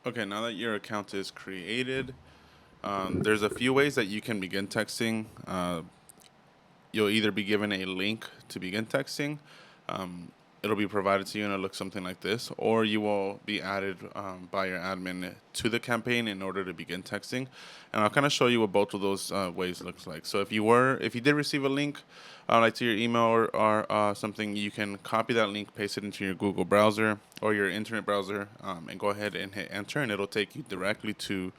Okay, now that your account is created, there's a few ways that you can begin texting. You'll either be given a link to begin texting. Um, it'll be provided to you and it'll look something like this, or you will be added by your admin to the campaign in order to begin texting. And I'll kind of show you what both of those ways looks like. So if you did receive a link, like to your email or something, you can copy that link, paste it into your Google browser or your internet browser, and go ahead and hit enter, and it'll take you directly to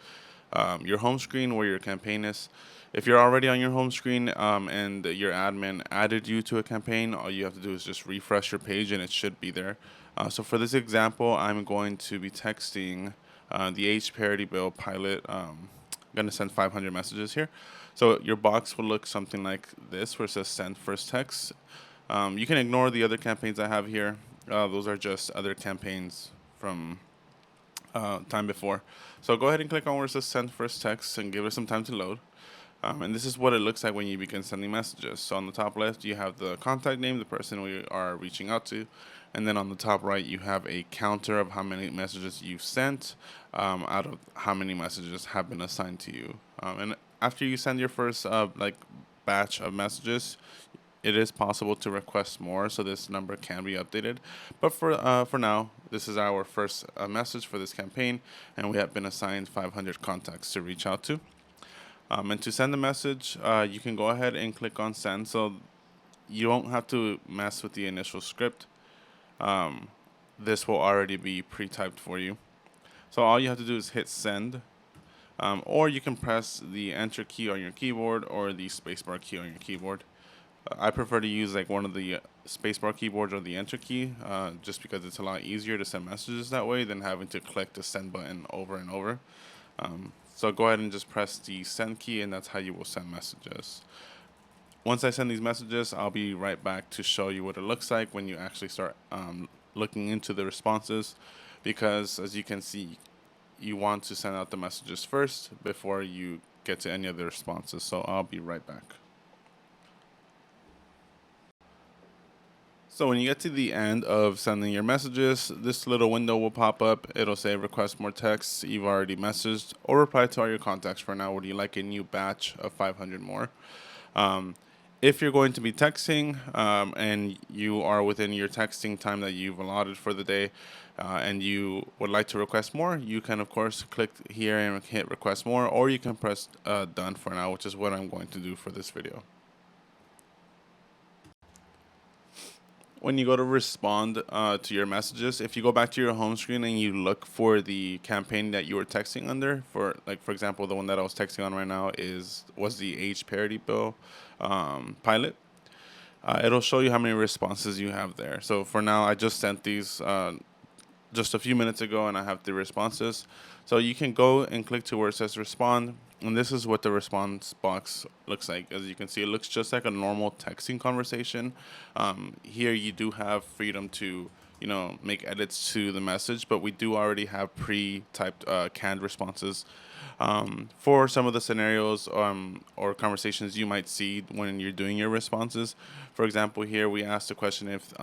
your home screen where your campaign is. If you're already on your home screen and your admin added you to a campaign, all you have to do is just refresh your page and it should be there. So for this example, I'm going to be texting the H Parity Bill pilot. I'm going to send 500 messages here. So your box will look something like this where it says send first text. You can ignore the other campaigns I have here. Those are just other campaigns from time before. So go ahead and click on where it says send first text and give it some time to load. And this is what it looks like when you begin sending messages. So on the top left, you have the contact name, the person we are reaching out to. And then on the top right, you have a counter of how many messages you've sent out of how many messages have been assigned to you. And after you send your first batch of messages, it is possible to request more, so this number can be updated. But for now, this is our first message for this campaign, and we have been assigned 500 contacts to reach out to. And to send the message, you can go ahead and click on send. So you won't have to mess with the initial script. Um, this will already be pre-typed for you. So all you have to do is hit send, or you can press the enter key on your keyboard or the spacebar key on your keyboard. I prefer to use like one of the spacebar keyboards or the enter key, just because it's a lot easier to send messages that way than having to click the send button over and over. So go ahead and just press the send key, and that's how you will send messages. Once I send these messages, I'll be right back to show you what it looks like when you actually start looking into the responses, because as you can see, you want to send out the messages first before you get to any of the responses. So I'll be right back. So when you get to the end of sending your messages, this little window will pop up. It'll say request more texts you've already messaged or reply to all your contacts for now. Would you like a new batch of 500 more? Um, if you're going to be texting and you are within your texting time that you've allotted for the day and you would like to request more, you can, of course, click here and hit request more, or you can press done for now, which is what I'm going to do for this video. When you go to respond to your messages, if you go back to your home screen and you look for the campaign that you were texting under, for example, the one that I was texting on right now was the H Parity Bill pilot. It'll show you how many responses you have there. So for now, I just sent these just a few minutes ago, and I have the responses. So you can go and click to where it says respond, and this is what the response box looks like. As you can see, it looks just like a normal texting conversation. Here you do have freedom to make edits to the message, but we do already have pre-typed canned responses for some of the scenarios or conversations you might see when you're doing your responses. For example, here we asked the question if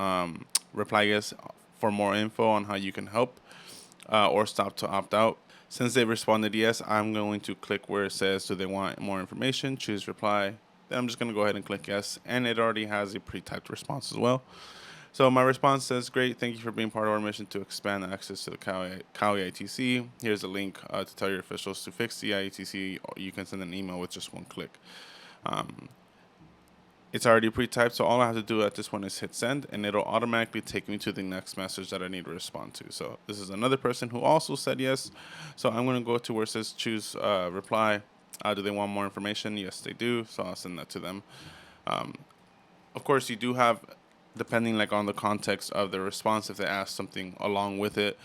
reply yes for more info on how you can help or stop to opt out. Since they responded yes, I'm going to click where it says do they want more information, choose reply. Then I'm just going to go ahead and click yes, and it already has a pre-typed response as well. So my response says, great, thank you for being part of our mission to expand access to the Kali ITC. Here's a link to tell your officials to fix the ITC. You can send an email with just one click. Um, it's already pre-typed, so all I have to do at this point is hit send, and it'll automatically take me to the next message that I need to respond to. So this is another person who also said yes. So I'm going to go to where it says choose reply. Do they want more information? Yes, they do. So I'll send that to them. Um, of course, you do have, depending like on the context of the response, if they ask something along with it,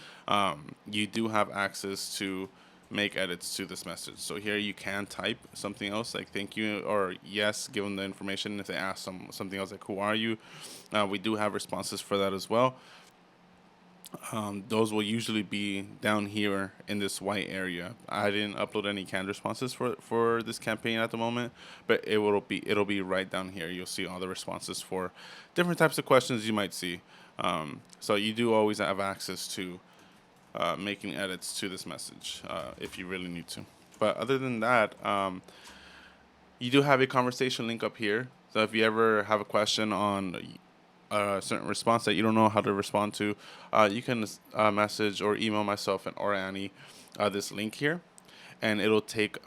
you do have access to make edits to this message. So here you can type something else like thank you or yes, give them the information. If they ask something else like who are you, we do have responses for that as well. Those will usually be down here in this white area. I didn't upload any canned responses for this campaign at the moment, but it'll be right down here. You'll see all the responses for different types of questions you might see. So you do always have access to making edits to this message if you really need to. But other than that, you do have a conversation link up here. So if you ever have a question on a certain response that you don't know how to respond to, you can message or email myself or Annie this link here, and it'll take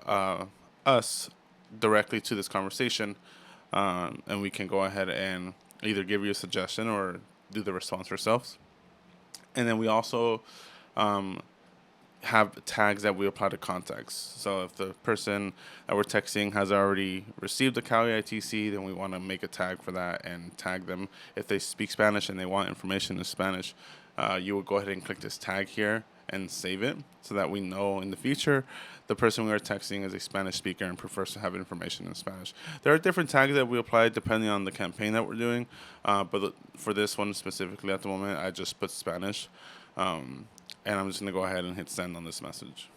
us directly to this conversation, and we can go ahead and either give you a suggestion or do the response ourselves. And then we also um, have tags that we apply to contacts. So if the person that we're texting has already received the Cali ITC, then we want to make a tag for that and tag them. If they speak Spanish and they want information in Spanish, you would go ahead and click this tag here and save it so that we know in the future the person we are texting is a Spanish speaker and prefers to have information in Spanish. There are different tags that we apply depending on the campaign that we're doing, but for this one specifically at the moment, I just put Spanish. And I'm just going to go ahead and hit send on this message.